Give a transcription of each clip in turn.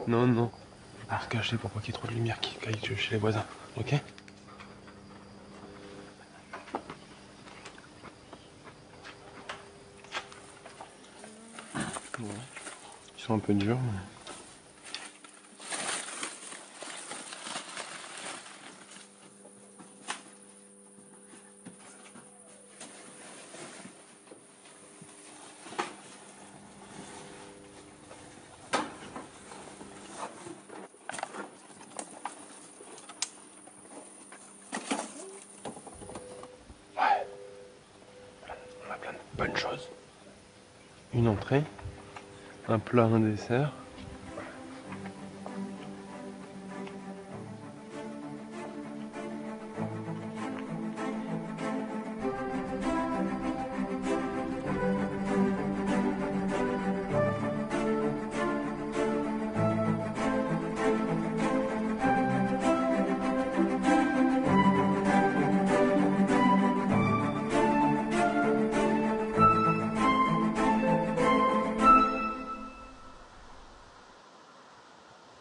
Non, non. À recacher pour pas qu'il y ait trop de lumière qui caille chez les voisins, ok? Ouais. Ils sont un peu durs, mais... On a plein de bonnes choses. Une entrée, un plat, un dessert.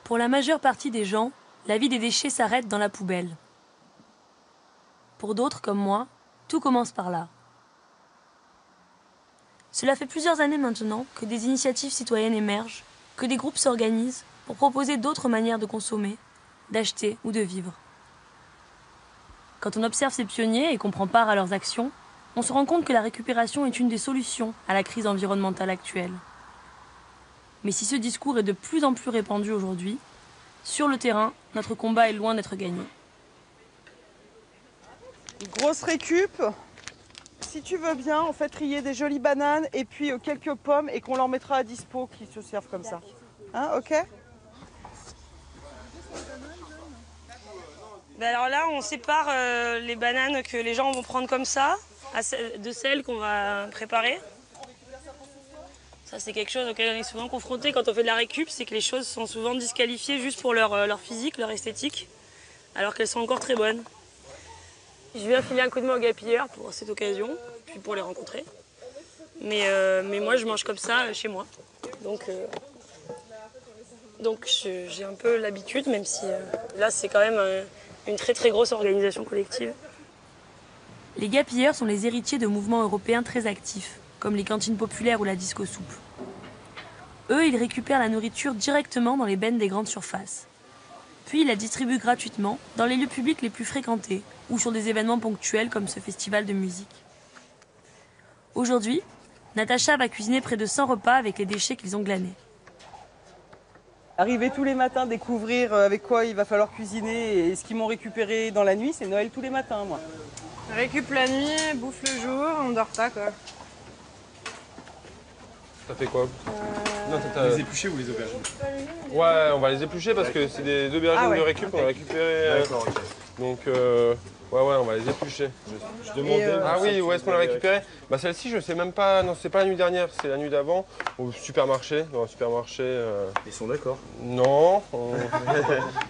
Pour la majeure partie des gens, la vie des déchets s'arrête dans la poubelle. Pour d'autres, comme moi, tout commence par là. Cela fait plusieurs années maintenant que des initiatives citoyennes émergent, que des groupes s'organisent pour proposer d'autres manières de consommer, d'acheter ou de vivre. Quand on observe ces pionniers et qu'on prend part à leurs actions, on se rend compte que la récupération est une des solutions à la crise environnementale actuelle. Mais si ce discours est de plus en plus répandu aujourd'hui, sur le terrain, notre combat est loin d'être gagné. Grosse récup. Si tu veux bien, on fait trier des jolies bananes et puis quelques pommes et qu'on leur mettra à dispo qui se servent comme ça. Hein, ok? Ben alors là, on sépare les bananes que les gens vont prendre comme ça, de celles qu'on va préparer. Ça, c'est quelque chose auquel on est souvent confronté quand on fait de la récup, c'est que les choses sont souvent disqualifiées juste pour leur physique, leur esthétique, alors qu'elles sont encore très bonnes. Je viens filer un coup de main aux gapilleurs pour cette occasion, puis pour les rencontrer. Mais moi, je mange comme ça chez moi. Donc j'ai un peu l'habitude, même si là, c'est quand même une très très grosse organisation collective. Les gapilleurs sont les héritiers de mouvements européens très actifs, comme les cantines populaires ou la disco soupe. Eux, ils récupèrent la nourriture directement dans les bennes des grandes surfaces. Puis ils la distribuent gratuitement dans les lieux publics les plus fréquentés ou sur des événements ponctuels comme ce festival de musique. Aujourd'hui, Natacha va cuisiner près de 100 repas avec les déchets qu'ils ont glanés. Arriver tous les matins, découvrir avec quoi il va falloir cuisiner et ce qu'ils m'ont récupéré dans la nuit, c'est Noël tous les matins, moi. Récup la nuit, bouffe le jour, on dort pas quoi. Ça fait quoi? Non, Les épluchés ou les aubergines? Ouais, on va les éplucher parce que c'est des aubergines de récup qu'on a récupérées. D'accord, ok. Donc, ouais, on va les éplucher. Je demandais. Ah oui, où est-ce qu'on l'a récupéré? Bah celle-ci, je sais même pas. Non, c'est pas la nuit dernière, c'est la nuit d'avant. Au supermarché, dans un supermarché. Ils sont d'accord. Non,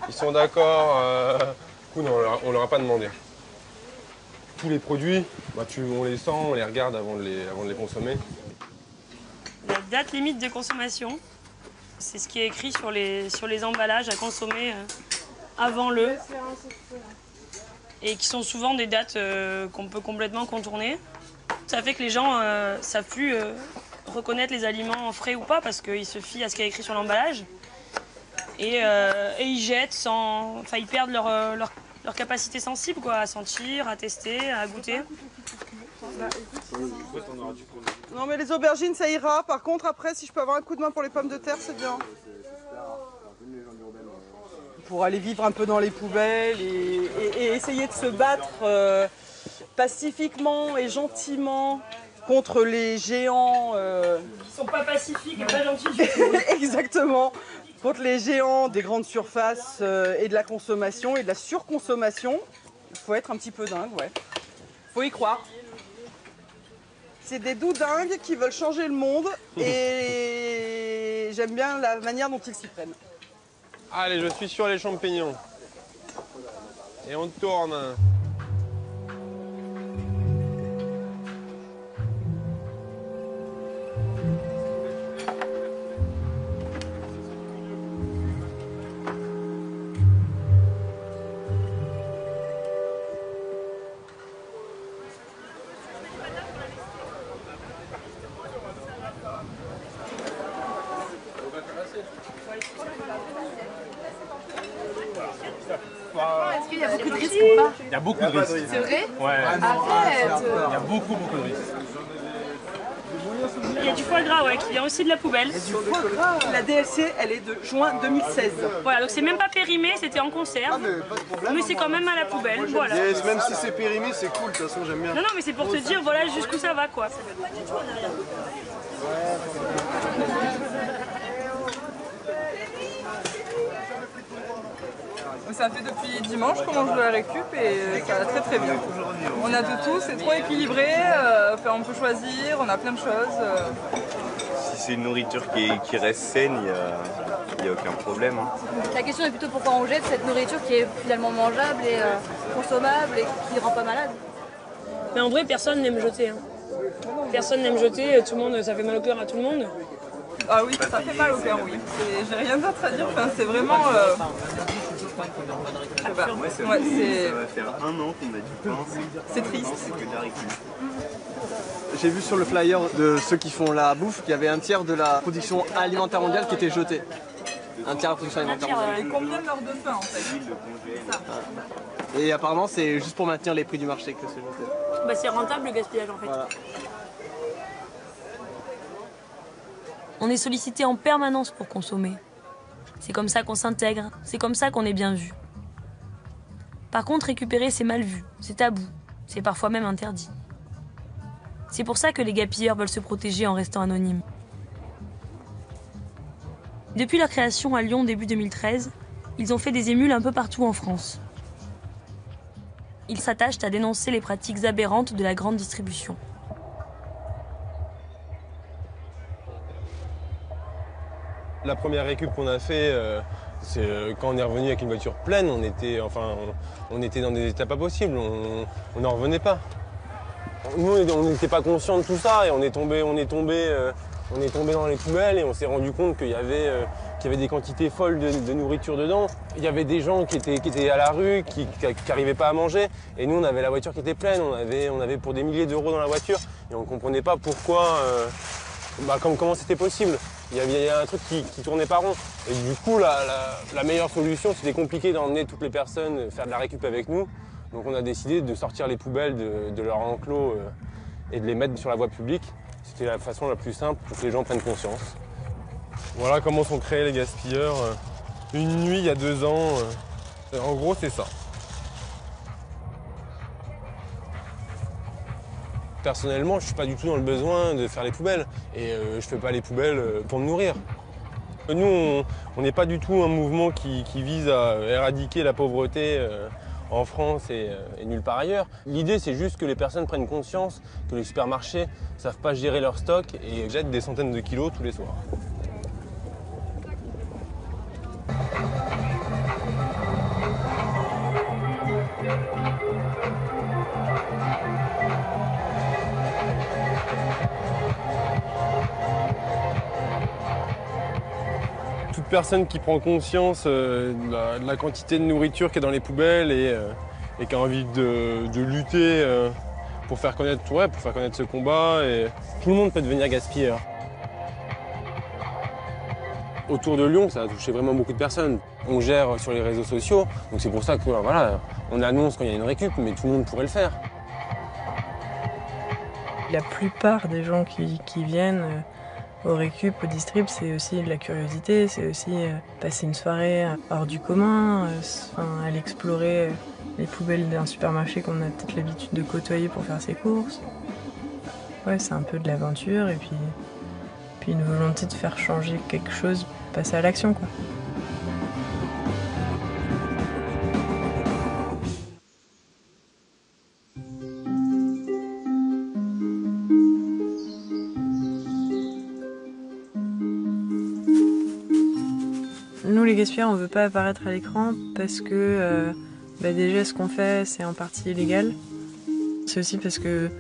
ils sont d'accord. Du coup, non, on leur a pas demandé. Tous les produits, bah, on les sent, on les regarde avant de les consommer. La date limite de consommation, c'est ce qui est écrit sur les emballages à consommer avant le. Et qui sont souvent des dates qu'on peut complètement contourner. Ça fait que les gens ne savent plus reconnaître les aliments frais ou pas parce qu'ils se fient à ce qui est écrit sur l'emballage. Et ils jettent sans. Enfin, ils perdent leur capacité sensible, quoi, à sentir, à tester, à goûter. Non mais les aubergines ça ira, par contre après si je peux avoir un coup de main pour les pommes de terre c'est bien. Pour aller vivre un peu dans les poubelles et essayer de se battre pacifiquement et gentiment contre les géants. Ils sont pas pacifiques et pas gentils du tout. Exactement, contre les géants des grandes surfaces et de la consommation et de la surconsommation. Il faut être un petit peu dingue, ouais. Faut y croire. C'est des doudingues qui veulent changer le monde et j'aime bien la manière dont ils s'y prennent. Allez, je suis sur les champignons. Et on tourne. risques ou pas? Il y a beaucoup de risques. C'est vrai? Ouais. Arrête! Il y a beaucoup de risques. Il y a du foie gras, ouais, qui vient aussi de la poubelle. La DLC, elle est de juin 2016. Voilà, donc c'est même pas périmé, c'était en conserve. Mais c'est quand même à la poubelle, voilà. Yes, même si c'est périmé, c'est cool, de toute façon j'aime bien. Non, non, mais c'est pour te dire, voilà jusqu'où ça va, quoi. Ça fait depuis dimanche qu'on mange de la récup et ça va très très bien. On a de tout, c'est trop équilibré, on peut choisir, on a plein de choses. Si c'est une nourriture qui reste saine, il n'y a aucun problème. Hein. La question est plutôt pourquoi on jette cette nourriture qui est finalement mangeable et consommable et qui ne rend pas malade. Mais en vrai, personne n'aime jeter. Hein. Personne n'aime jeter, tout le monde, ça fait mal au cœur à tout le monde. Ah oui, ça fait mal au cœur, oui. J'ai rien d'autre à dire, c'est vraiment... Ça va faire 1 an qu'on a du pain. C'est triste. C'est que de la récup. J'ai vu sur le flyer de ceux qui font la bouffe qu'il y avait un tiers de la production alimentaire mondiale qui était jetée. Un tiers de la production alimentaire mondiale. Et combien de l'heure de faim en fait? Et apparemment c'est juste pour maintenir les prix du marché que c'est jeté. Bah, c'est rentable le gaspillage en fait. Voilà. On est sollicité en permanence pour consommer. C'est comme ça qu'on s'intègre, c'est comme ça qu'on est bien vu. Par contre, récupérer, c'est mal vu, c'est tabou, c'est parfois même interdit. C'est pour ça que les gaspilleurs veulent se protéger en restant anonymes. Depuis leur création à Lyon début 2013, ils ont fait des émules un peu partout en France. Ils s'attachent à dénoncer les pratiques aberrantes de la grande distribution. La première récup qu'on a fait, c'est quand on est revenu avec une voiture pleine, on était dans des états pas possibles, on n'en revenait pas. Nous, on n'était pas conscients de tout ça et on est tombé dans les poubelles et on s'est rendu compte qu'il y avait des quantités folles de nourriture dedans. Il y avait des gens qui étaient à la rue, qui n'arrivaient pas à manger et nous, on avait la voiture qui était pleine, on avait pour des milliers d'euros dans la voiture et on ne comprenait pas pourquoi, comment c'était possible. Il y avait un truc qui tournait pas rond. Et du coup, la meilleure solution, c'était compliqué d'emmener toutes les personnes faire de la récup avec nous. Donc on a décidé de sortir les poubelles de leur enclos et de les mettre sur la voie publique. C'était la façon la plus simple pour que les gens prennent conscience. Voilà comment sont créés les gaspilleurs. Une nuit, il y a 2 ans. En gros, c'est ça. Personnellement, je ne suis pas du tout dans le besoin de faire les poubelles. Et je ne fais pas les poubelles pour me nourrir. Nous, on n'est pas du tout un mouvement qui vise à éradiquer la pauvreté en France et nulle part ailleurs. L'idée, c'est juste que les personnes prennent conscience que les supermarchés ne savent pas gérer leur stock et jettent des centaines de kilos tous les soirs. Toute personne qui prend conscience de la quantité de nourriture qui est dans les poubelles et qui a envie de lutter pour faire connaître ce combat, et tout le monde peut devenir gaspilleur. Autour de Lyon, ça a touché vraiment beaucoup de personnes. On gère sur les réseaux sociaux, donc c'est pour ça que voilà, on annonce quand il y a une récup, mais tout le monde pourrait le faire. La plupart des gens qui viennent au récup, au distrib, c'est aussi de la curiosité, c'est aussi passer une soirée hors du commun, aller explorer les poubelles d'un supermarché qu'on a peut-être l'habitude de côtoyer pour faire ses courses. Ouais, c'est un peu de l'aventure et puis une volonté de faire changer quelque chose, passer à l'action, quoi. Nous, les gaspilleurs, on veut pas apparaître à l'écran parce que déjà, ce qu'on fait, c'est en partie illégal. C'est aussi parce que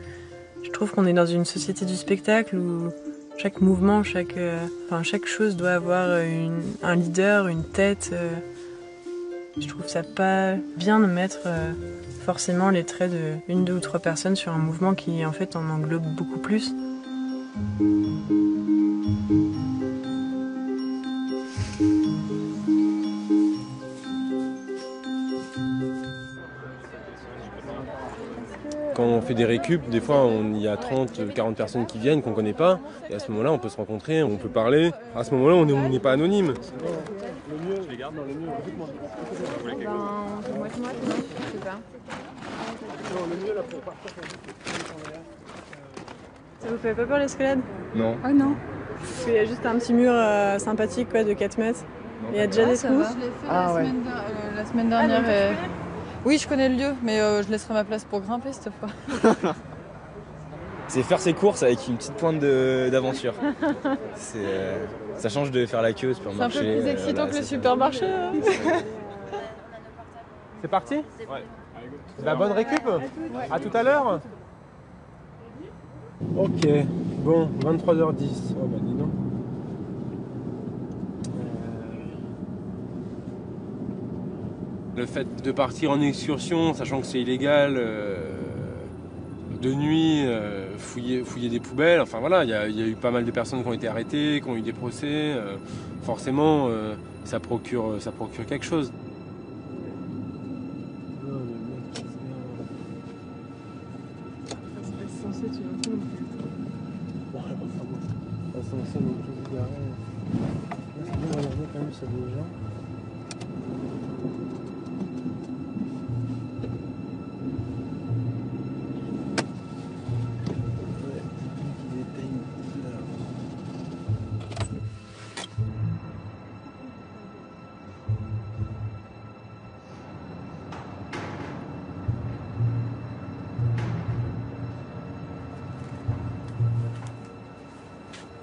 je trouve qu'on est dans une société du spectacle où chaque mouvement, chaque chose doit avoir un leader, une tête. Je trouve ça pas bien de mettre forcément les traits de 1, 2 ou 3 personnes sur un mouvement qui, en fait, en englobe beaucoup plus. fait des récup, des fois il y a 30, 40 personnes qui viennent qu'on ne connaît pas, et à ce moment-là on peut se rencontrer, on peut parler. À ce moment-là on n'est pas anonyme. Le mieux, je les garde dans le mieux. Dites-moi. Je sais pas. Le mieux là pour partir. Ça vous fait pas peur l'escalade? Non. Ah non. Parce qu'il y a juste un petit mur sympathique quoi, de 4 mètres. Il y a déjà des trous. Je l'ai fait la semaine dernière. Oui, je connais le lieu, mais je laisserai ma place pour grimper cette fois. C'est faire ses courses avec une petite pointe d'aventure. Ça change de faire la queue au supermarché. C'est un peu plus excitant que le supermarché. Hein. C'est parti? Ouais. La bonne récup? À tout à l'heure? Ok, bon, 23h10. Oh bah dis donc. Le fait de partir en excursion, sachant que c'est illégal, de nuit, fouiller des poubelles, enfin voilà, il y a eu pas mal de personnes qui ont été arrêtées, qui ont eu des procès, forcément ça procure quelque chose.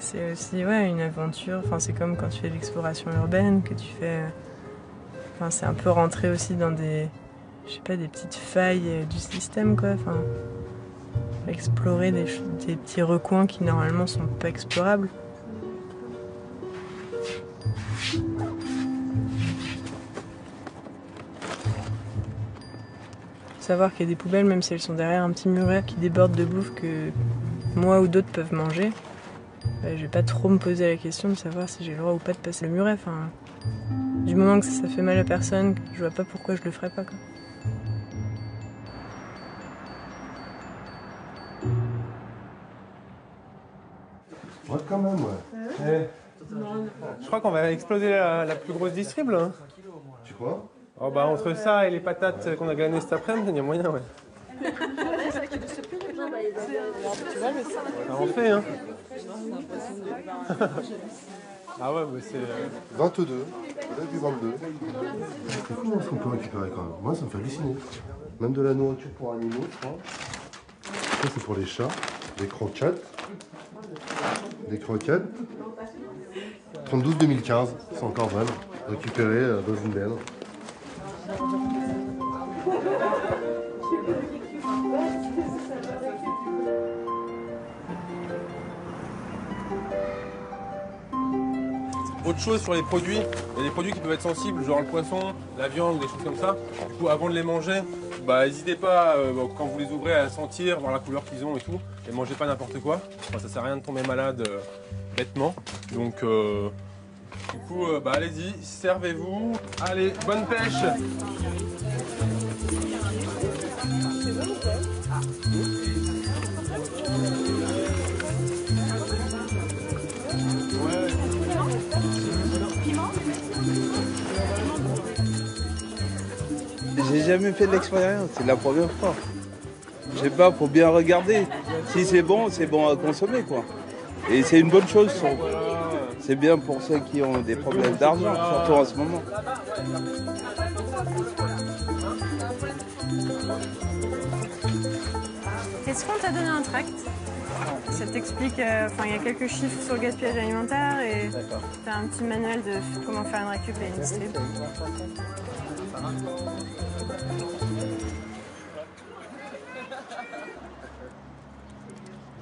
C'est aussi une aventure, enfin, c'est comme quand tu fais de l'exploration urbaine, que tu fais... Enfin, c'est un peu rentrer aussi dans des petites failles du système, quoi. Enfin, explorer des petits recoins qui normalement sont pas explorables. Savoir qu'il y a des poubelles, même si elles sont derrière un petit muret qui déborde de bouffe que moi ou d'autres peuvent manger. Je vais pas trop me poser la question de savoir si j'ai le droit ou pas de passer le muret. Enfin, du moment que ça fait mal à personne, je vois pas pourquoi je le ferais pas, quoi. Ouais, quand même, ouais. Je crois qu'on va exploser la plus grosse distrib là. Hein. Tu crois? Oh bah entre ça et les patates qu'on a glanées cet après-midi, il y a moyen, ouais. Ça en fait, hein. Ah ouais, mais c'est... 22. Peut-être du 22. C'est fou ce qu'on peut récupérer quand même. Moi, ça me fait halluciner. Même de la nourriture pour animaux, je crois. Ça, c'est pour les chats. Des croquettes. Des croquettes. 32-2015. C'est encore bonne. Récupérées dans une benne. Autre chose sur les produits, il y a des produits qui peuvent être sensibles, genre le poisson, la viande, des choses comme ça. Du coup, avant de les manger, n'hésitez pas, quand vous les ouvrez, à sentir, voir la couleur qu'ils ont et tout. Et mangez pas n'importe quoi. Enfin, ça sert à rien de tomber malade bêtement. Donc, du coup, allez-y, servez-vous. Allez, bonne pêche! J'ai jamais fait de l'expérience, c'est la première fois. Je sais pas, faut bien regarder. Si c'est bon à consommer, quoi. Et c'est une bonne chose. C'est bien pour ceux qui ont des problèmes d'argent, surtout en ce moment. Est-ce qu'on t'a donné un tract? Ça t'explique, il y a quelques chiffres sur le gaspillage alimentaire et t'as un petit manuel de comment faire une récup et une distrib.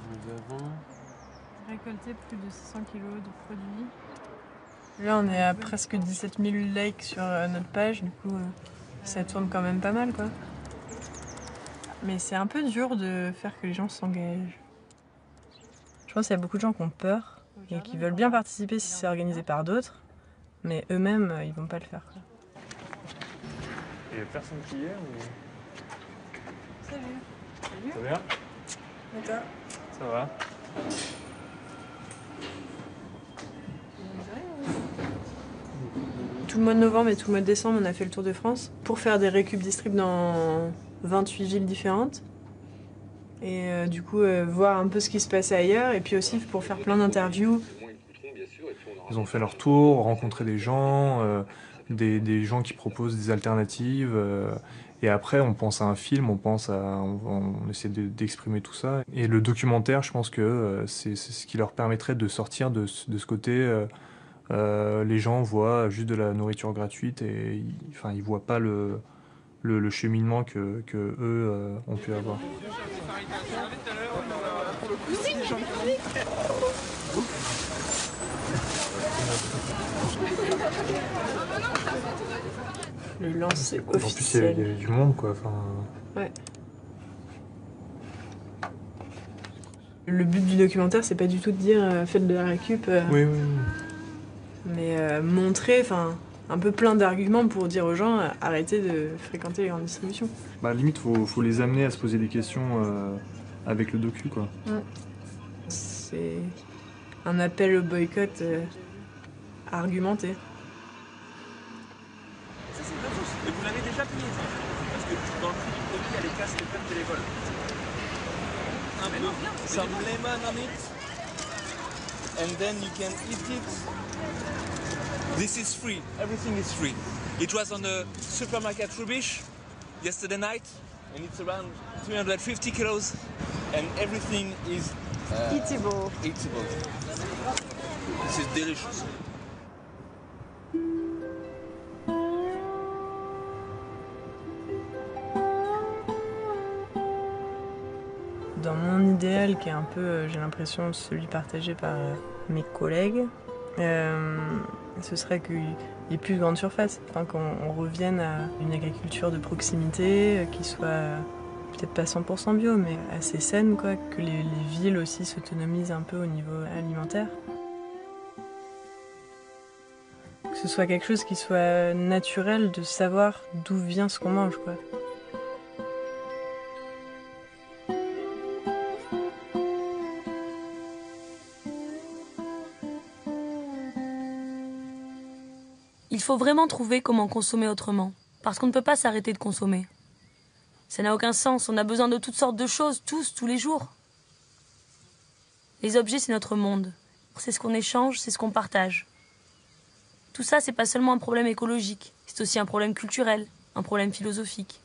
Nous avons récolté plus de 600 kg de produits. Là, on est à presque 17 000 likes sur notre page, du coup, ça tourne quand même pas mal, quoi. Mais c'est un peu dur de faire que les gens s'engagent. Je pense qu'il y a beaucoup de gens qui ont peur et qui veulent bien participer si c'est organisé par d'autres, mais eux-mêmes, ils vont pas le faire, quoi. Il y a personne qui y est ou... Salut. Ça va bien? Et toi? Ça va. Tout le mois de novembre et tout le mois de décembre, on a fait le tour de France pour faire des récup distrib dans 28 villes différentes. Et du coup, voir un peu ce qui se passait ailleurs et puis aussi pour faire plein d'interviews. Ils ont fait leur tour, rencontré des gens qui proposent des alternatives. Et après, on pense à un film, on essaie d'exprimer tout ça. Et le documentaire, je pense que c'est ce qui leur permettrait de sortir de ce côté. Les gens voient juste de la nourriture gratuite et ils voient pas le cheminement que eux ont pu avoir. Le lancer En plus, officiel. il y avait du monde, quoi. Ouais. Le but du documentaire, c'est pas du tout de dire faites de la récup. Oui. Mais montrer, un peu plein d'arguments pour dire aux gens arrêtez de fréquenter les grandes distributions. Limite, faut les amener à se poser des questions avec le docu, quoi. C'est un appel au boycott argumenté. Ça c'est une bonne chose. Et vous l'avez déjà payé ça. Parce que dans le prix du produit, il y a les casques et les frais de télévol. Some lemon on it. And then you can eat it. This is free. Everything is free. It was on the supermarket Rubish yesterday night. And it's around 350 kilos. And everything is eatable. Eatable. This is delicious. Dans mon idéal, qui est un peu, j'ai l'impression, celui partagé par mes collègues, ce serait qu'il y ait plus de grandes surfaces, qu'on revienne à une agriculture de proximité, qui soit peut-être pas 100% bio, mais assez saine, quoi, que les villes aussi s'autonomisent un peu au niveau alimentaire. Que ce soit quelque chose qui soit naturel de savoir d'où vient ce qu'on mange, quoi. Il faut vraiment trouver comment consommer autrement, parce qu'on ne peut pas s'arrêter de consommer. Ça n'a aucun sens, on a besoin de toutes sortes de choses, tous les jours. Les objets, c'est notre monde. C'est ce qu'on échange, c'est ce qu'on partage. Tout ça, c'est pas seulement un problème écologique, c'est aussi un problème culturel, un problème philosophique.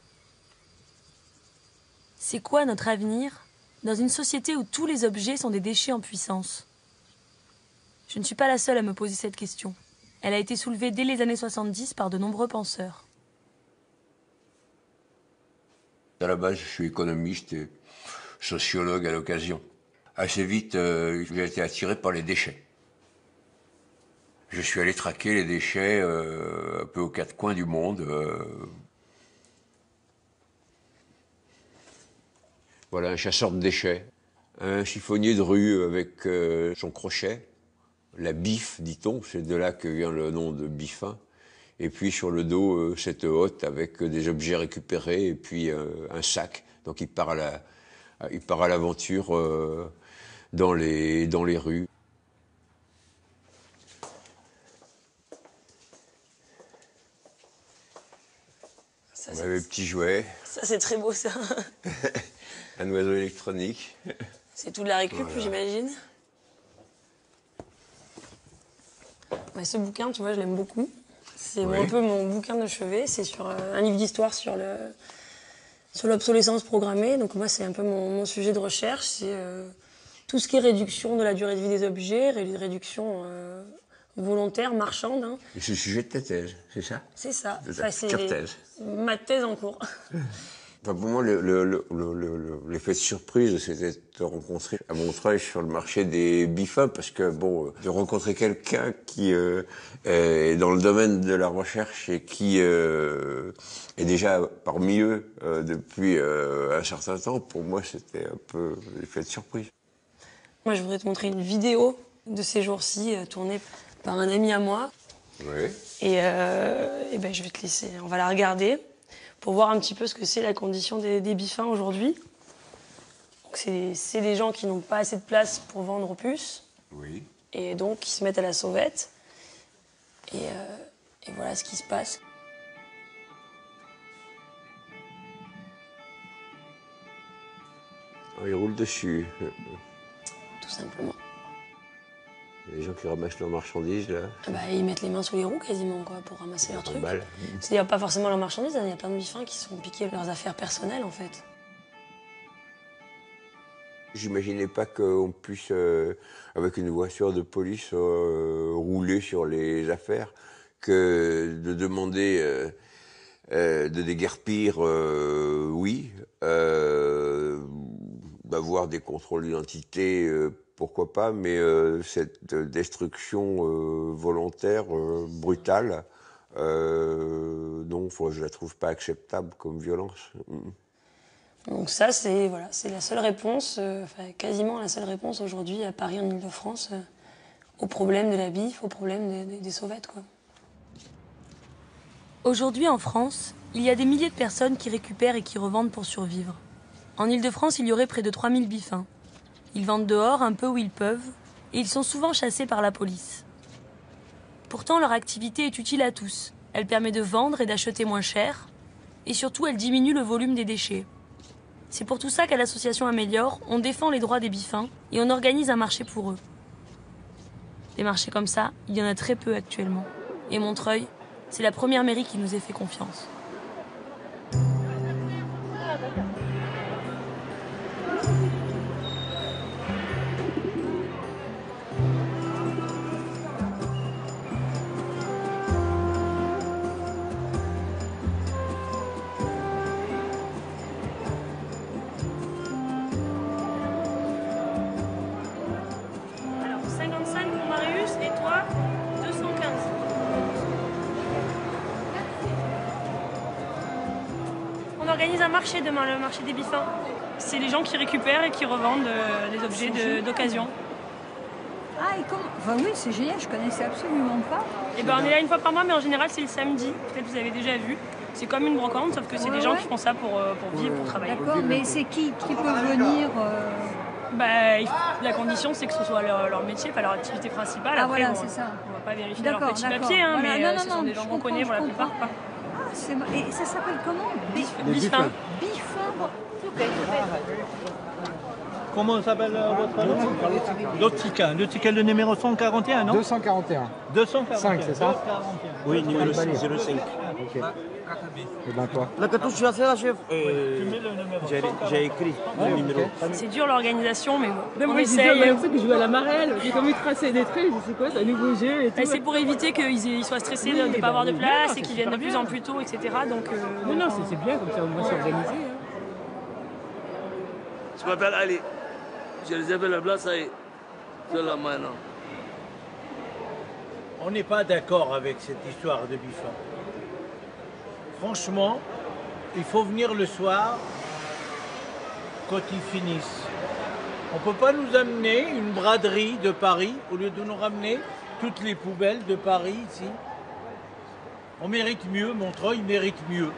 C'est quoi notre avenir dans une société où tous les objets sont des déchets en puissance? Je ne suis pas la seule à me poser cette question. Elle a été soulevée dès les années 70 par de nombreux penseurs. À la base, je suis économiste et sociologue à l'occasion. Assez vite, j'ai été attiré par les déchets. Je suis allé traquer les déchets un peu aux quatre coins du monde. Voilà, un chasseur de déchets. Un chiffonnier de rue avec son crochet. La biffe, dit-on, c'est de là que vient le nom de biffin. Et puis sur le dos, cette hotte avec des objets récupérés et puis un sac. Donc il part à l'aventure dans les rues. On avait des petits jouets. Ça, c'est très beau, ça. Un oiseau électronique. C'est tout de la récup, voilà. J'imagine. Ouais, ce bouquin, tu vois, je l'aime beaucoup. C'est un peu mon bouquin de chevet. C'est sur un livre d'histoire sur l'obsolescence programmée. Donc moi, c'est un peu mon sujet de recherche. C'est tout ce qui est réduction de la durée de vie des objets, réduction volontaire, marchande. Hein. C'est le sujet de ta thèse, c'est ça? C'est ça. C'est thèse. Ma thèse en cours. Enfin, pour moi, l'effet de surprise, c'était de te rencontrer à Montreuil sur le marché des biffins, parce que, bon, de rencontrer quelqu'un qui est dans le domaine de la recherche et qui est déjà parmi eux depuis un certain temps, pour moi, c'était un peu l'effet de surprise. Moi, je voudrais te montrer une vidéo de ces jours-ci, tournée par un ami à moi. Oui. Et ben, je vais te laisser, on va la regarder pour voir un petit peu ce que c'est la condition des biffins aujourd'hui. C'est des gens qui n'ont pas assez de place pour vendre aux puces. Oui. Et donc, ils se mettent à la sauvette. Et voilà ce qui se passe. Oh, ils roulent dessus. Tout simplement. Les gens qui ramassent leurs marchandises, là. Bah, ils mettent les mains sous les roues quasiment quoi, pour ramasser leurs trucs. Balles. C'est pas forcément leurs marchandises, il y a plein de bifins qui se font piquer leurs affaires personnelles en fait. J'imaginais pas qu'on puisse, avec une voiture de police, rouler sur les affaires, que de demander de déguerpir, oui, d'avoir des contrôles d'identité, pourquoi pas, mais cette destruction volontaire, brutale, non, je la trouve pas acceptable comme violence. Donc ça, c'est voilà, la seule réponse, quasiment la seule réponse aujourd'hui à Paris, en Ile-de-France, au problème de la bif, au problème des sauvettes, quoi. Aujourd'hui en France, il y a des milliers de personnes qui récupèrent et qui revendent pour survivre. En Ile-de-France, il y aurait près de 3000 bifins. Ils vendent dehors un peu où ils peuvent et ils sont souvent chassés par la police. Pourtant, leur activité est utile à tous. Elle permet de vendre et d'acheter moins cher et surtout, elle diminue le volume des déchets. C'est pour tout ça qu'à l'association Améliore, on défend les droits des bifins et on organise un marché pour eux. Des marchés comme ça, il y en a très peu actuellement. Et Montreuil, c'est la première mairie qui nous ait fait confiance. Alors, 55 pour Marius et toi, 215. On organise un marché demain, le marché des bifins. C'est les gens qui récupèrent et qui revendent des objets d'occasion. Ah, et comment... Enfin, oui, c'est génial, je connaissais absolument pas. Et ben, on est là une fois par mois, mais en général, c'est le samedi. Peut-être que vous avez déjà vu. C'est comme une brocante, sauf que c'est des gens qui font ça pour vivre, pour travailler. D'accord, mais c'est qui peut venir Bah, la condition, c'est que ce soit leur métier, pas leur activité principale. Ah, après, voilà, bon, c'est ça. On va pas vérifier leur D'accord, petit d'accord. papier, hein, Voilà, mais non, ce sont des gens qu'on connaît pour la plupart. Quoi. Ah, et ça s'appelle comment Bifin. Bifin. Comment s'appelle votre nom? Lotica. Lotica, le numéro 141, non? 241. 241. 5, c'est ça? Oui, numéro 05. Ok. Et ben toi? La cartouche, tu as fait la chef? J'ai écrit le numéro. C'est dur l'organisation, mais bon. Non, On moi, essaye. j'ai l'impression que je joue à la marelle. J'ai comme tracer des traits, je sais quoi, c'est un nouveau jeu et tout. C'est pour éviter qu'ils soient stressés de ne pas avoir de place et qu'ils viennent de plus en plus tôt, etc. Donc, Non, c'est bien, comme ça, au moins c'est organisé. Je m'appelle Ali. J'ai réservé la place, ça y est. Je la maintenant. On n'est pas d'accord avec cette histoire de bifin. Franchement, il faut venir le soir quand ils finissent. On ne peut pas nous amener une braderie de Paris au lieu de nous ramener toutes les poubelles de Paris ici. On mérite mieux, Montreuil mérite mieux.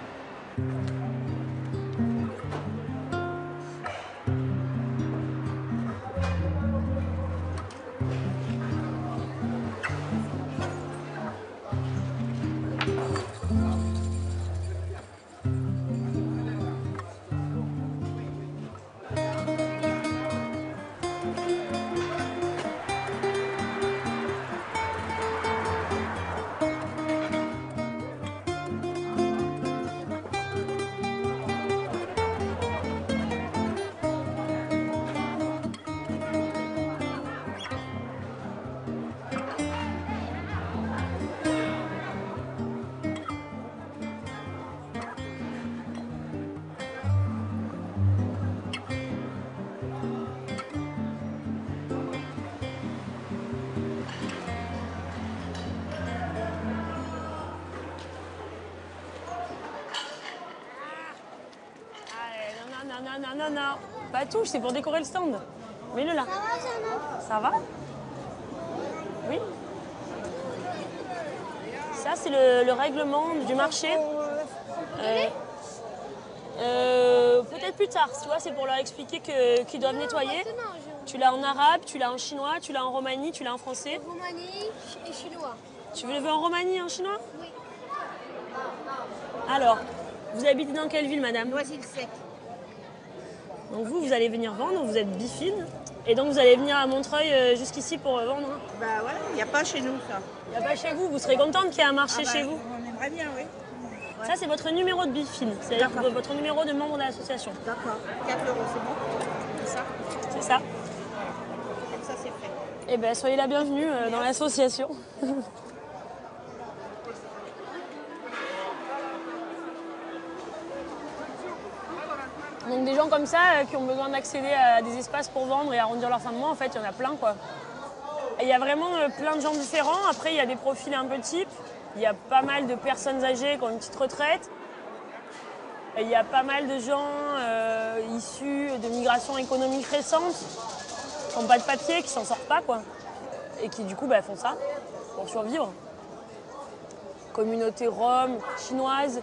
Non, pas touche, c'est pour décorer le stand. Mets-le là. Ça va? Oui. Ça, c'est le règlement du marché. Peut-être plus tard, tu vois, c'est pour leur expliquer qu'ils doivent nettoyer. Tu l'as en arabe, tu l'as en chinois, tu l'as en romani, tu l'as en français. Roumanie et chinois. Tu veux le veux en romani et en chinois? Oui. Alors, vous habitez dans quelle ville, madame? Noisy-le-Sec. Donc vous allez venir vendre, vous êtes bifine. Et donc vous allez venir à Montreuil jusqu'ici pour vendre? Bah voilà, il n'y a pas chez nous ça. Il n'y a pas chez vous, vous serez contente qu'il y ait un marché chez vous? On aimerait bien, oui. Ça, c'est votre numéro de bifine, c'est-à-dire votre numéro de membre de l'association. D'accord. 4 €, c'est bon? C'est ça? C'est ça. Comme ça, c'est fait. Eh bien, soyez la bienvenue dans l'association. Donc des gens comme ça qui ont besoin d'accéder à des espaces pour vendre et arrondir leur fin de mois, en fait, il y en a plein, quoi. Et il y a vraiment plein de gens différents. Après, il y a des profils un peu types. Il y a pas mal de personnes âgées qui ont une petite retraite. Et il y a pas mal de gens issus de migrations économiques récentes, qui n'ont pas de papier, qui s'en sortent pas, quoi. Et qui, du coup, font ça pour survivre. Communauté rome, chinoise,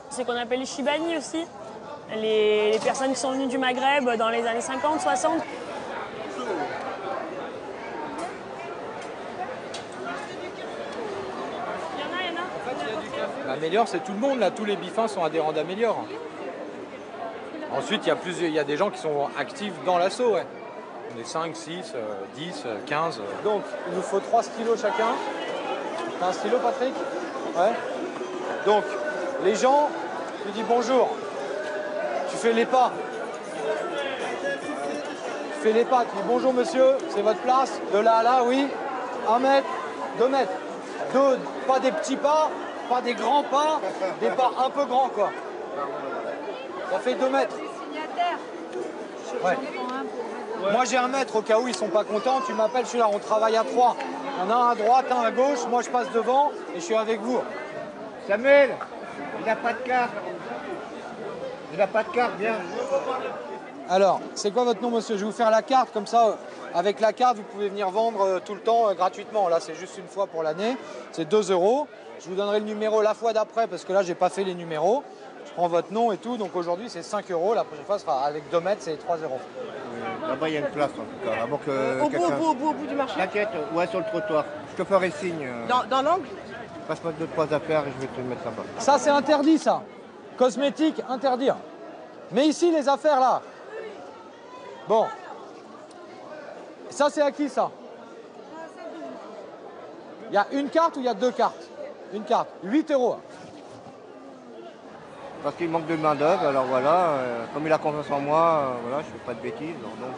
c'est qu'on appelle les Chibani aussi. Les personnes qui sont venues du Maghreb dans les années 50, 60. Améliore, c'est tout le monde, là, tous les bifins sont adhérents d'Améliore. Ensuite, il y a des gens qui sont actifs dans l'assaut, ouais. On est 5, 6, 10, 15. Donc, il nous faut 3 stylos chacun. T'as un stylo, Patrick? Ouais. Donc, les gens, tu dis bonjour. Tu fais les pas. Tu fais les pas, tu dis bonjour monsieur, c'est votre place. De là à là, oui. 1 mètre, 2 mètres. Pas des petits pas. Pas des grands pas, des pas un peu grands, quoi. Ça fait 2 mètres. Ouais. Moi, j'ai 1 mètre au cas où ils sont pas contents. Tu m'appelles, je suis là, on travaille à 3. On a un à droite, un à gauche. Moi, je passe devant et je suis avec vous. Samuel, il n'a pas de carte. Il n'a pas de carte, viens. Alors, c'est quoi votre nom, monsieur? Je vais vous faire la carte, comme ça, avec la carte, vous pouvez venir vendre tout le temps gratuitement. Là, c'est juste une fois pour l'année. C'est 2 €. Je vous donnerai le numéro la fois d'après parce que là, j'ai pas fait les numéros. Je prends votre nom et tout. Donc aujourd'hui, c'est 5 €. La prochaine fois, ce sera avec 2 mètres, c'est 3 €. Là-bas, il y a une place en tout cas. Avant que Au bout du marché. T'inquiète, ouais, sur le trottoir. Je te ferai signe. Dans l'angle? Passe-moi 2-3 affaires et je vais te le mettre là-bas. Ça, c'est interdit, ça. Cosmétique, interdire. Mais ici, les affaires, là. Bon. Ça, c'est à qui, ça? Il y a une carte ou il y a 2 cartes? Une carte. 8 €. Parce qu'il manque de main d'œuvre, alors voilà. Comme il a confiance en moi, voilà, je fais pas de bêtises. Donc,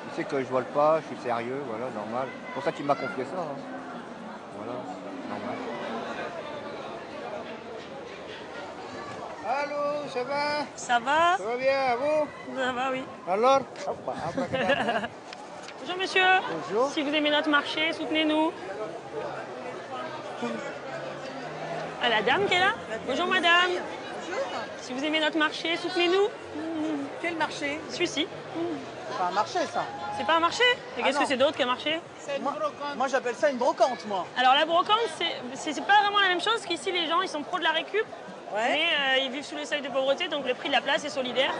il sait que je vole pas, je suis sérieux, voilà, normal. C'est pour ça qu'il m'a confié ça. Hein. Voilà, normal. Allô, ça va? Ça va? Ça va bien, à vous? Ça va, oui. Alors? Bonjour monsieur. Bonjour. Si vous aimez notre marché, soutenez-nous. Ah, la dame qui est là? Bonjour madame. Bonjour. Si vous aimez notre marché, soutenez-nous. Quel marché? Celui-ci. C'est pas un marché ça. C'est pas un marché? Et qu'est-ce que c'est d'autre qu'un marché? Moi j'appelle ça une brocante, moi. Alors la brocante, c'est pas vraiment la même chose qu'ici les gens, ils sont pros de la récup. Mais ils vivent sous le seuil de pauvreté, donc le prix de la place est solidaire.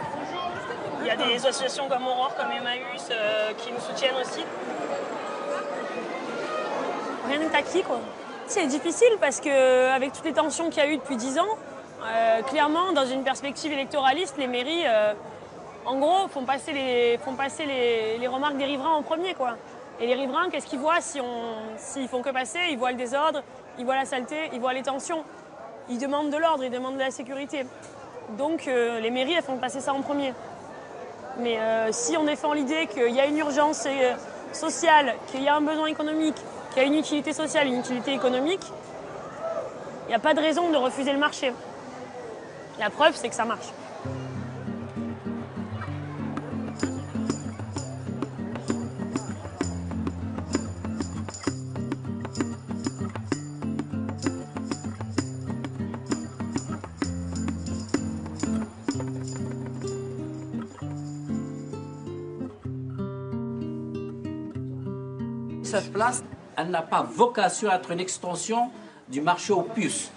Il y a des associations comme Aurore, comme Emmaüs, qui nous soutiennent aussi. Rien n'est acquis, quoi. C'est difficile parce qu'avec toutes les tensions qu'il y a eu depuis 10 ans, clairement, dans une perspective électoraliste, les mairies, en gros, font passer les remarques des riverains en premier, quoi. Et les riverains, qu'est-ce qu'ils voient s'ils font que passer? Ils voient le désordre, ils voient la saleté, ils voient les tensions. Ils demandent de l'ordre, ils demandent de la sécurité. Donc les mairies, elles font passer ça en premier. Mais si on défend l'idée qu'il y a une urgence sociale, qu'il y a un besoin économique, qu'il y a une utilité sociale, une utilité économique, il n'y a pas de raison de refuser le marché. La preuve, c'est que ça marche. Cette place, elle n'a pas vocation à être une extension du marché aux puces.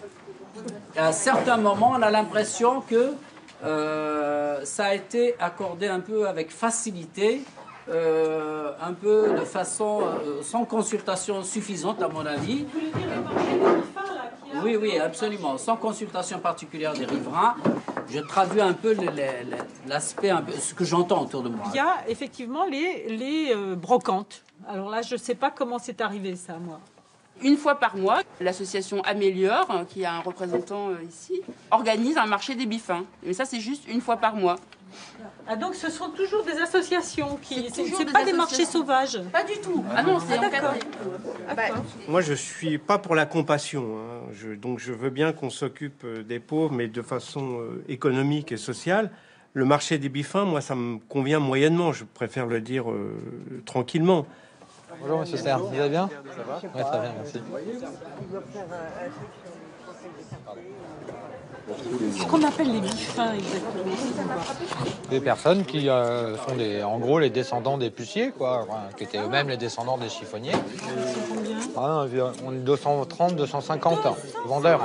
À un certain moment, on a l'impression que ça a été accordé un peu avec facilité, un peu de façon sans consultation suffisante à mon avis. Oui, oui, absolument, sans consultation particulière des riverains. Je traduis un peu l'aspect, ce que j'entends autour de moi. Il y a effectivement les brocantes. Alors là, je ne sais pas comment c'est arrivé ça, moi. Une fois par mois, l'association Améliore, qui a un représentant ici, organise un marché des bifins. Mais ça, c'est juste une fois par mois. Ah, donc ce sont toujours des associations qui... C'est pas des marchés sauvages? Pas du tout. Ah non, c'est encadré. Moi, je suis pas pour la compassion. Hein. Donc je veux bien qu'on s'occupe des pauvres, mais de façon économique et sociale. Le marché des bifins, moi, ça me convient moyennement. Je préfère le dire tranquillement. Bonjour Monsieur Serre, vous allez bien? Ça va? Oui, très bien, merci. Ce qu'on appelle les bifins exactement. Des personnes qui sont en gros les descendants des puciers, quoi, qui étaient eux-mêmes les descendants des chiffonniers. On est 230, 250 vendeurs.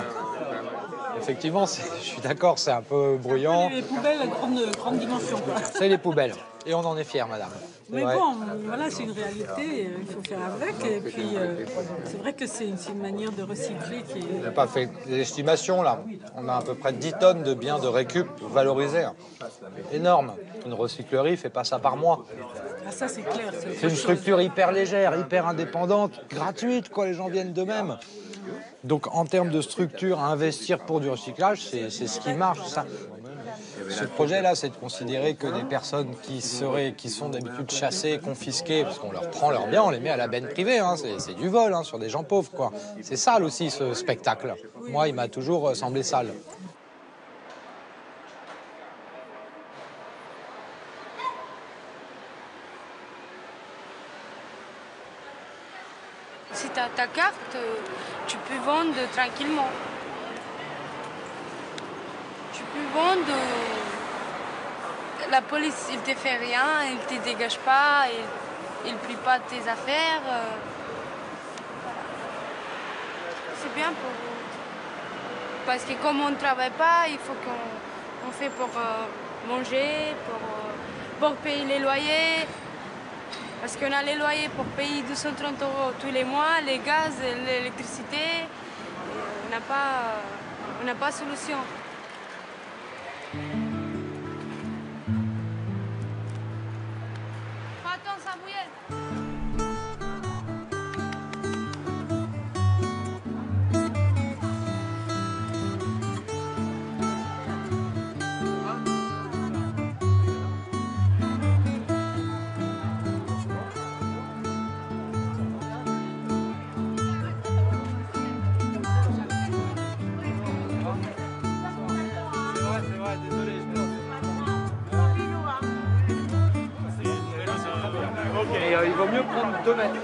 Effectivement, je suis d'accord, c'est un peu bruyant. Les poubelles à grande dimension, quoi. C'est les poubelles. Et on en est fiers, madame. Mais bon, voilà, c'est une réalité, il faut faire avec. Et puis, c'est vrai que c'est une manière de recycler qui est... On n'a pas fait l'estimation, là. On a à peu près 10 tonnes de biens de récup valorisés. Énorme. Une recyclerie ne fait pas ça par mois. Ah, ça, c'est clair. C'est une structure hyper légère, hyper indépendante, gratuite, quoi. Les gens viennent d'eux-mêmes. Donc, en termes de structure, à investir pour du recyclage, c'est ce qui marche, ça. Ce projet-là, c'est de considérer que des personnes qui sont d'habitude chassées, confisquées, parce qu'on leur prend leurs biens, on les met à la benne privée, hein, c'est du vol sur des gens pauvres, quoi. C'est sale aussi, ce spectacle. Moi, il m'a toujours semblé sale. Si tu as ta carte, tu peux vendre tranquillement. Tu peux vendre. La police, il te fait rien, il te dégage pas, il plie pas tes affaires. Voilà. C'est bien pour vous. Parce que comme on ne travaille pas, il faut qu'on fait pour manger, pour payer les loyers. Parce qu'on a les loyers pour payer 230 € tous les mois, les gaz, l'électricité. On n'a pas de solution. Attends, Samuel. Et il vaut mieux prendre 2 mètres.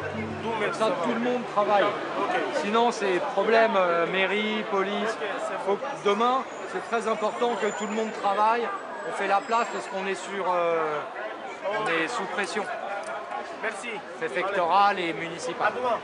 Comme ça, tout le monde travaille. Sinon, c'est problème mairie, police. Faut que demain, c'est très important que tout le monde travaille. On fait la place parce qu'on est on est sous pression. Merci. Préfectorale et municipale. À demain.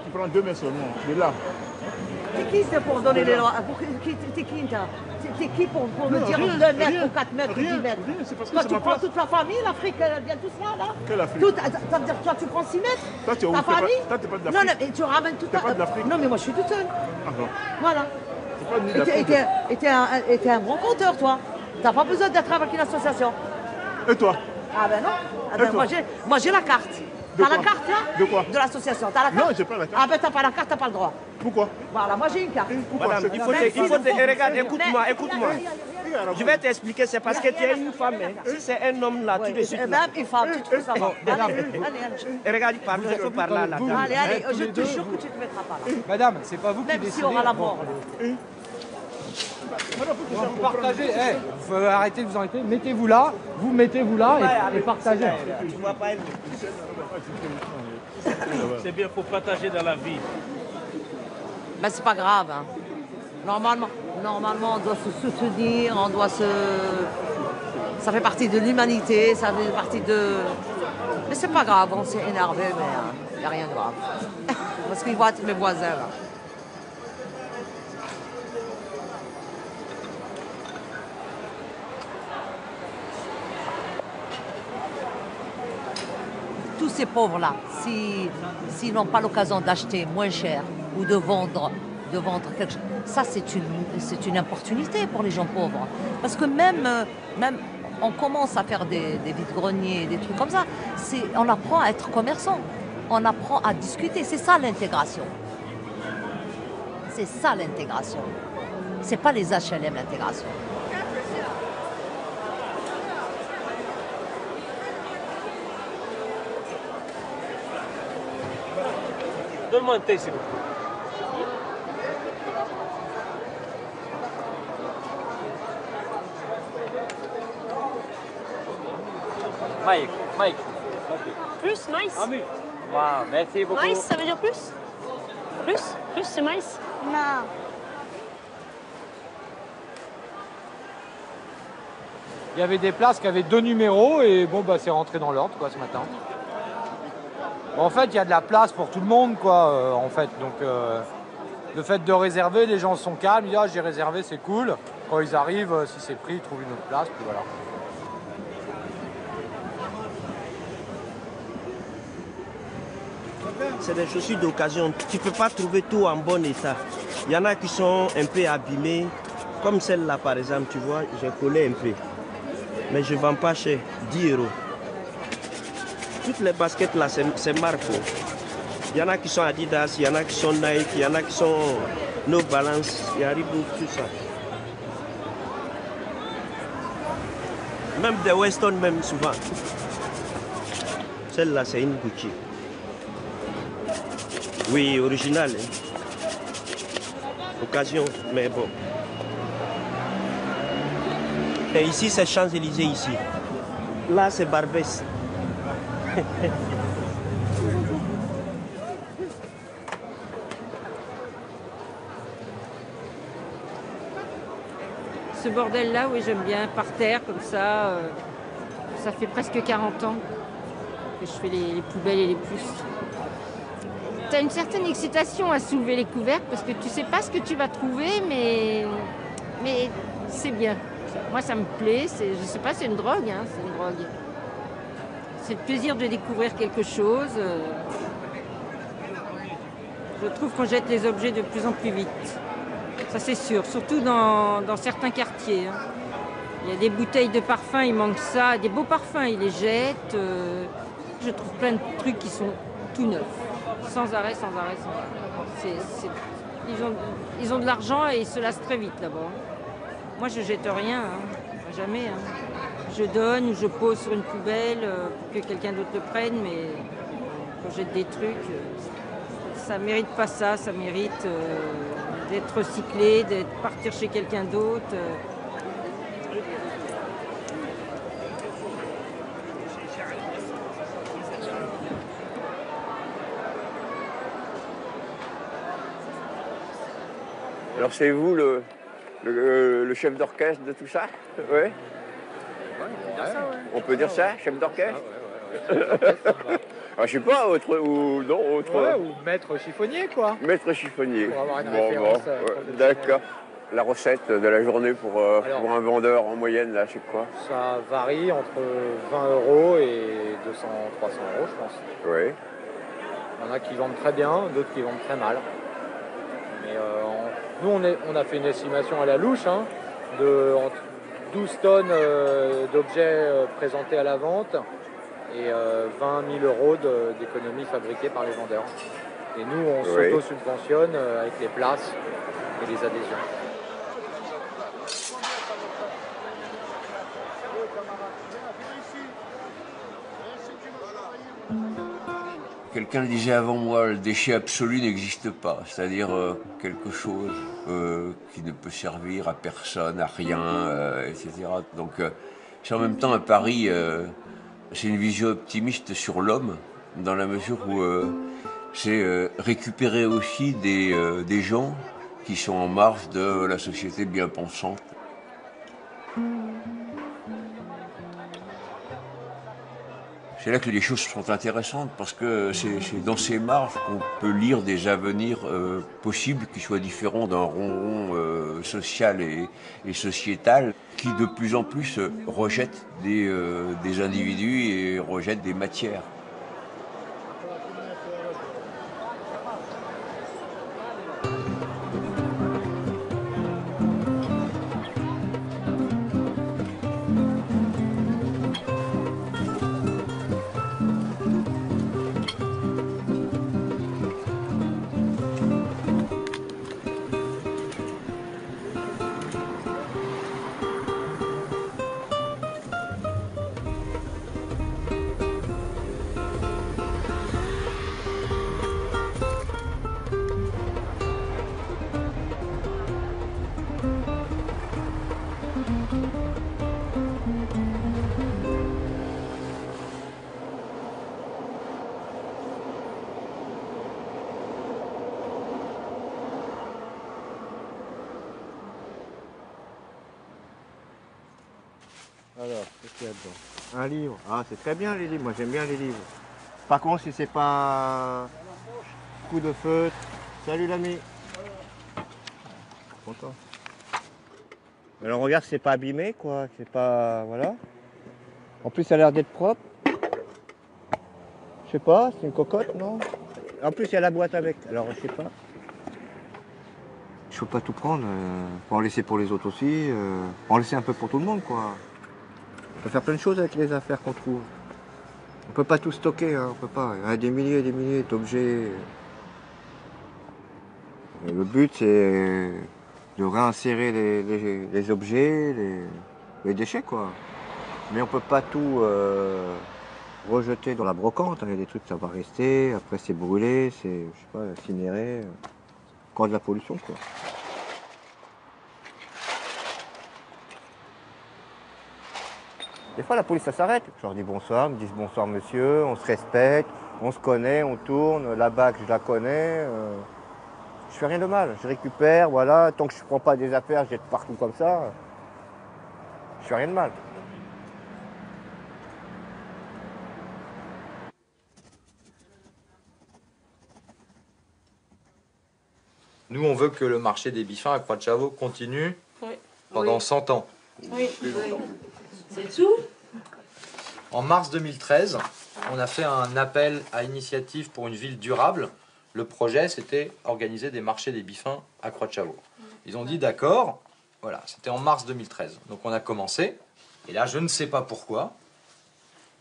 Tu prends 2 mètres seulement, de là. T'es qui c'est pour donner les lois? T'es qui toi? T'es qui pour me dire 2 mètres ou 4 mètres ou 10 mètres? Toi tu prends toute la famille, l'Afrique, elle vient tous là? Quelle Afrique? Ça veut dire toi tu prends 6 mètres? Toi tu es où? Ta famille? Toi t'es pas de Non, l'Afrique. mais tu ramènes toute T'es pas de l'Afrique. Non mais moi je suis toute seule. Ah non. Voilà. C'est pas ni de l'Afrique. Et t'es un bon compteur toi. T'as pas besoin d'être avec une association. Et toi? Ah ben non. Ah ben, moi j'ai la carte. T'as la carte là? De quoi? De l'association. T'as la carte? Non, j'ai pas la carte. Ah ben t'as pas la carte, t'as pas le droit. Pourquoi? Voilà, moi j'ai une carte. Madame, regarde, écoute-moi. Je vais t'expliquer, c'est parce que tu es une femme. Hein. Si c'est un homme là, tout de suite. Même une femme, tu trouves ça va. Allez. Regarde, il parle, il faut parler à la dame. Allez, je te jure que tu te mettras pas là. Madame, c'est pas vous qui décidez. Même si on aura la mort. Vous partagez, vous faut arrêter de vous arrêter, mettez-vous là, vous mettez-vous là et partagez. Tu vois pas elle. C'est bien, il faut partager dans la vie. Ben c'est pas grave. Hein. Normalement, on doit se soutenir, on doit se... Ça fait partie de l'humanité, ça fait partie de... Mais c'est pas grave, on s'est énervé, mais il n'y a rien de grave. Parce qu'ils voient mes voisins là. Tous ces pauvres-là, s'ils n'ont pas l'occasion d'acheter moins cher ou de vendre quelque chose, ça c'est une opportunité pour les gens pauvres. Parce que même on commence à faire des vides-greniers, des trucs comme ça, on apprend à être commerçant, on apprend à discuter, c'est ça l'intégration. C'est ça l'intégration. C'est pas les HLM l'intégration. Donne-moi un thé, s'il vous plaît. Mike. Plus, maïs. Ah oui. Wow, merci beaucoup. Maïs, ça veut dire plus? Plus, c'est maïs? Non. Il y avait des places qui avaient 2 numéros et bon bah c'est rentré dans l'ordre quoi ce matin. Bon, en fait il y a de la place pour tout le monde quoi en fait donc le fait de réserver les gens sont calmes, ils disent ah j'ai réservé c'est cool. Quand ils arrivent si c'est pris ils trouvent une autre place puis voilà. C'est des chaussures d'occasion. Tu ne peux pas trouver tout en bon état. Il y en a qui sont un peu abîmées. Comme celle-là, par exemple, tu vois, j'ai collé un peu. Mais je ne vends pas cher, 10 €. Toutes les baskets là, c'est Marco. Il y en a qui sont Adidas, il y en a qui sont Nike, il y en a qui sont No Balance, il y a Reebok, tout ça. Même des Weston, même souvent. Celle-là, c'est une Gucci. Oui, original. Hein. Occasion, mais bon. Et ici, c'est Champs-Élysées, ici. Là, c'est Barbès. Ce bordel-là, oui, j'aime bien, par terre, comme ça. Ça fait presque 40 ans que je fais les poubelles et les pousses. Tu as une certaine excitation à soulever les couvercles parce que tu sais pas ce que tu vas trouver, mais c'est bien. Moi, ça me plaît. Je sais pas, c'est une drogue, hein, c'est une drogue. C'est le plaisir de découvrir quelque chose. Je trouve qu'on jette les objets de plus en plus vite. Ça, c'est sûr, surtout dans certains quartiers. Hein. Il y a des bouteilles de parfum, il manque ça. Des beaux parfums, ils les jettent. Je trouve plein de trucs qui sont tout neufs. Sans arrêt. Ils ont de l'argent et ils se lassent très vite là-bas. Moi, je jette rien, hein. Jamais. Hein. Je donne ou je pose sur une poubelle pour que quelqu'un d'autre le prenne, mais quand je jette des trucs, ça mérite pas ça. Ça mérite d'être recyclé, de partir chez quelqu'un d'autre. Alors c'est vous le chef d'orchestre de tout ça? Oui. On peut dire ça, chef d'orchestre? Je sais pas, autre ou non, autre. Ouais, ou maître chiffonnier quoi. Maître chiffonnier. Pour avoir une référence. D'accord. La recette de la journée pour un vendeur en moyenne, là, c'est quoi? Ça varie entre 20 € et 200-300 €, je pense. Oui. Il y en a qui vendent très bien, d'autres qui vendent très mal. Mais nous, on a fait une estimation à la louche de entre 12 tonnes d'objets présentés à la vente et 20 000 € d'économies fabriquées par les vendeurs. Et nous, on Oui. s'auto-subventionne avec les places et les adhésions. Quelqu'un le disait avant moi, le déchet absolu n'existe pas, c'est-à-dire quelque chose qui ne peut servir à personne, à rien, etc. Donc c'est en même temps un pari, c'est une vision optimiste sur l'homme, dans la mesure où c'est récupérer aussi des gens qui sont en marge de la société bien pensante. C'est là que les choses sont intéressantes, parce que c'est dans ces marges qu'on peut lire des avenirs possibles qui soient différents d'un ronron social et sociétal, qui de plus en plus rejette des individus et rejette des matières. Alors, qu'est-ce qu'il y a dedans? Un livre. Ah, c'est très bien les livres. Moi, j'aime bien les livres. Par contre, si c'est pas un coup de feutre. Salut l'ami. Content. Alors, regarde, c'est pas abîmé, quoi. C'est pas. Voilà. En plus, ça a l'air d'être propre. Je sais pas, c'est une cocotte, non? En plus, il y a la boîte avec. Alors, je sais pas. Il faut pas tout prendre. Faut en laisser pour les autres aussi. En laisser un peu pour tout le monde, quoi. On peut faire plein de choses avec les affaires qu'on trouve. On peut pas tout stocker, hein, on peut pas. Il y a des milliers d'objets. Et le but, c'est de réinsérer les objets, les déchets, quoi. Mais on peut pas tout rejeter dans la brocante. Il y a des trucs, ça va rester. Après, c'est brûlé, c'est, je sais pas, incinéré. Encore de la pollution, quoi. Des fois, la police, ça s'arrête. Je leur dis bonsoir, ils me disent bonsoir monsieur, on se respecte, on se connaît, on tourne, la bague, je la connais. Je fais rien de mal, je récupère, voilà. Tant que je ne prends pas des affaires, je jette partout comme ça. Je fais rien de mal. Nous, on veut que le marché des Biffins à Croix-de-Chavaux continue pendant 100 ans. Oui. C'est tout? En mars 2013, on a fait un appel à initiative pour une ville durable. Le projet, c'était organiser des marchés des Biffins à Croix-de-Chavaux. Ils ont dit d'accord, voilà, c'était en mars 2013. Donc on a commencé, et là, je ne sais pas pourquoi,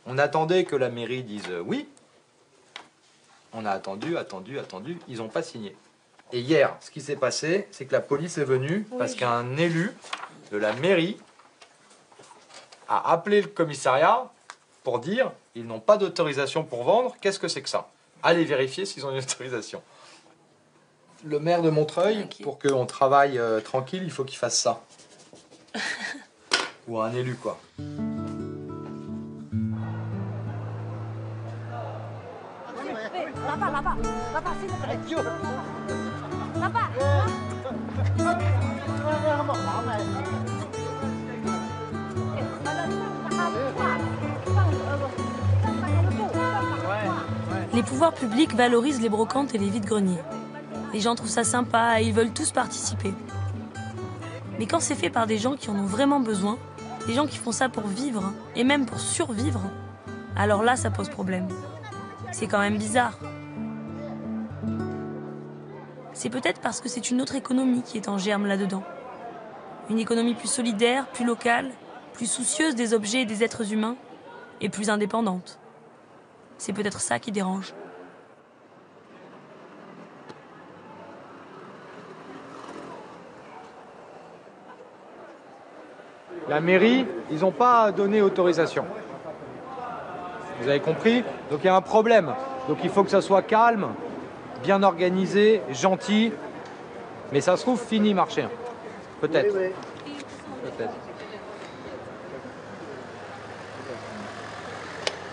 on attendait que la mairie dise oui. On a attendu, ils n'ont pas signé. Et hier, ce qui s'est passé, c'est que la police est venue parce qu'un élu de la mairie a appelé le commissariat pour dire ils n'ont pas d'autorisation pour vendre, qu'est-ce que c'est que ça? Allez vérifier s'ils ont une autorisation. Le maire de Montreuil, pour qu'on travaille tranquille, il faut qu'il fasse ça. Ou un élu, quoi. Là-bas, s'il te plaît. Là-bas. Les pouvoirs publics valorisent les brocantes et les vides-greniers. Les gens trouvent ça sympa et ils veulent tous participer. Mais quand c'est fait par des gens qui en ont vraiment besoin, des gens qui font ça pour vivre et même pour survivre, alors là, ça pose problème. C'est quand même bizarre. C'est peut-être parce que c'est une autre économie qui est en germe là-dedans. Une économie plus solidaire, plus locale, plus soucieuse des objets et des êtres humains, et plus indépendante. C'est peut-être ça qui dérange. La mairie, ils n'ont pas donné autorisation. Vous avez compris? Donc il y a un problème. Donc il faut que ça soit calme, bien organisé, gentil. Mais ça se trouve, fini marché. Peut-être. Oui, Peut-être.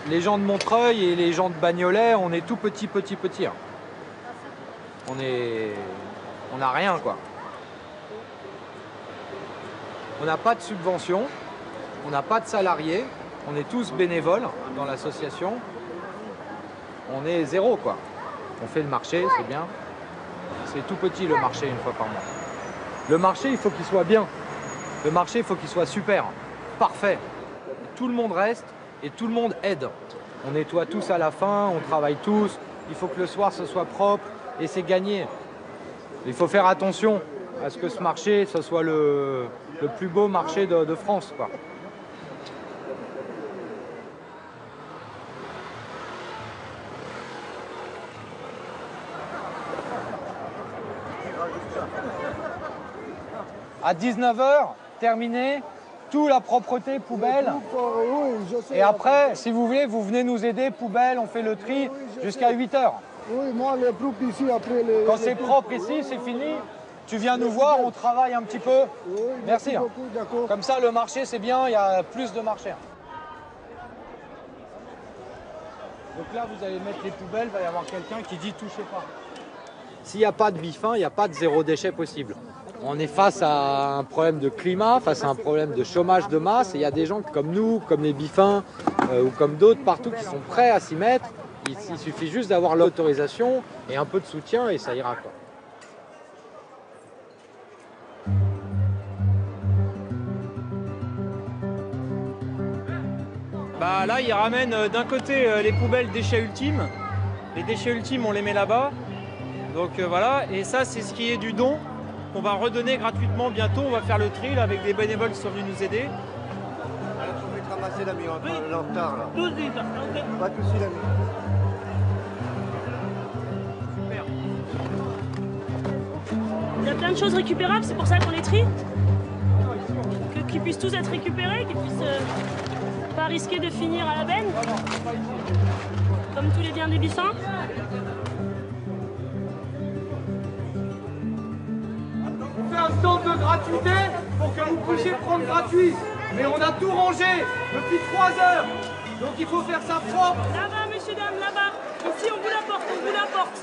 Les gens de Montreuil et les gens de Bagnolet, on est tout petit. Hein. On n'a rien, quoi. On n'a pas de subvention, on n'a pas de salariés, on est tous bénévoles dans l'association. On est zéro, quoi. On fait le marché, c'est bien. C'est tout petit le marché une fois par mois. Le marché, il faut qu'il soit bien. Le marché, il faut qu'il soit super, parfait. Tout le monde reste et tout le monde aide. On nettoie tous à la fin, on travaille tous. Il faut que le soir, ce soit propre et c'est gagné. Il faut faire attention à ce que ce marché, ce soit le plus beau marché de France, quoi. À 19h, terminé, tout la propreté, poubelle. Et après, si vous voulez, vous venez nous aider, poubelle, on fait le tri jusqu'à 8h. Oui, moi, les propres ici, après les... Quand c'est propre ici, c'est fini. Tu viens nous voir, on travaille un petit peu. Oui, merci. Beaucoup, d'accord. Comme ça, le marché, c'est bien, il y a plus de marché. Donc là, vous allez mettre les poubelles, il va y avoir quelqu'un qui dit touchez pas. S'il n'y a pas de bifin, il n'y a pas de zéro déchet possible. On est face à un problème de climat, face à un problème de chômage de masse. Et il y a des gens comme nous, comme les bifins ou comme d'autres partout qui sont prêts à s'y mettre. Il suffit juste d'avoir l'autorisation et un peu de soutien et ça ira, quoi. Bah là, ils ramènent d'un côté les poubelles déchets ultimes. Les déchets ultimes, on les met là-bas. Donc voilà, et ça, c'est ce qui est du don qu'on va redonner gratuitement bientôt. On va faire le tri là, avec des bénévoles qui sont venus nous aider. Alors, on va te ramasser l'ami, on est en retard là. Pas de soucis l'ami. Super. Il y a plein de choses récupérables, c'est pour ça qu'on les trie. Qu'ils puissent tous être récupérés, qu'ils puissent pas risquer de finir à la benne. Comme tous les biens des bifins. On fait un stand de gratuité pour que vous puissiez prendre gratuit. Mais on a tout rangé depuis 3 heures. Donc il faut faire ça propre. Là-bas, messieurs, dames, là-bas. Ici, on vous l'apporte, on vous l'apporte.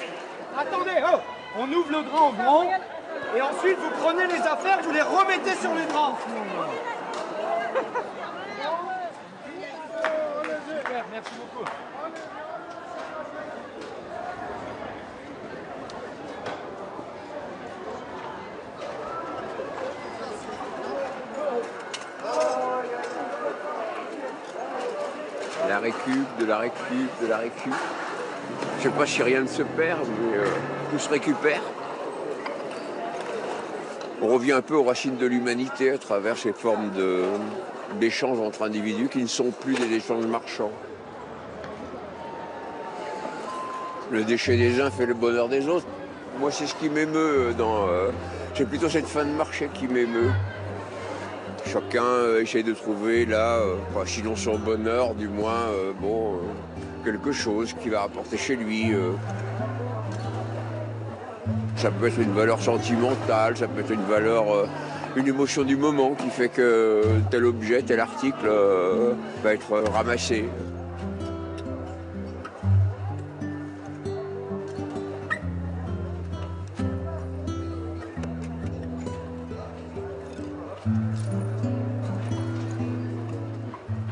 Attendez, oh, on ouvre le drap en grand. Et ensuite, vous prenez les affaires, vous les remettez sur les draps. Super, merci beaucoup. La récup, de la récup, de la récup. Je sais pas si rien ne se perd, mais tout se récupère. On revient un peu aux racines de l'humanité à travers ces formes d'échanges entre individus qui ne sont plus des échanges marchands. Le déchet des uns fait le bonheur des autres. Moi, c'est ce qui m'émeut c'est plutôt cette fin de marché qui m'émeut. Chacun essaie de trouver là, sinon son bonheur, du moins quelque chose qui va rapporter chez lui. Ça peut être une valeur sentimentale, ça peut être une valeur, une émotion du moment qui fait que tel objet, tel article va être ramassé.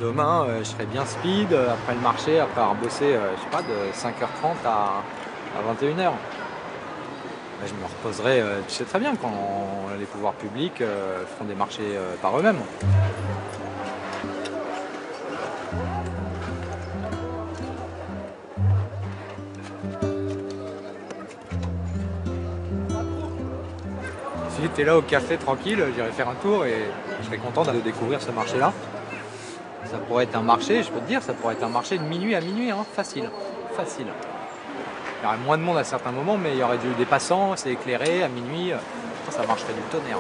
Demain, je serai bien speed, après le marché, après avoir bossé, je sais pas, de 5h30 à 21h. Je me reposerai, tu sais très bien, quand les pouvoirs publics feront des marchés par eux-mêmes. Si tu es là au café tranquille, j'irai faire un tour et je serai content de découvrir ce marché-là. Ça pourrait être un marché, je peux te dire, ça pourrait être un marché de minuit à minuit, hein, facile. facile. Il y aurait moins de monde à certains moments, mais il y aurait des passants, c'est éclairé, à minuit, ça marcherait du tonnerre.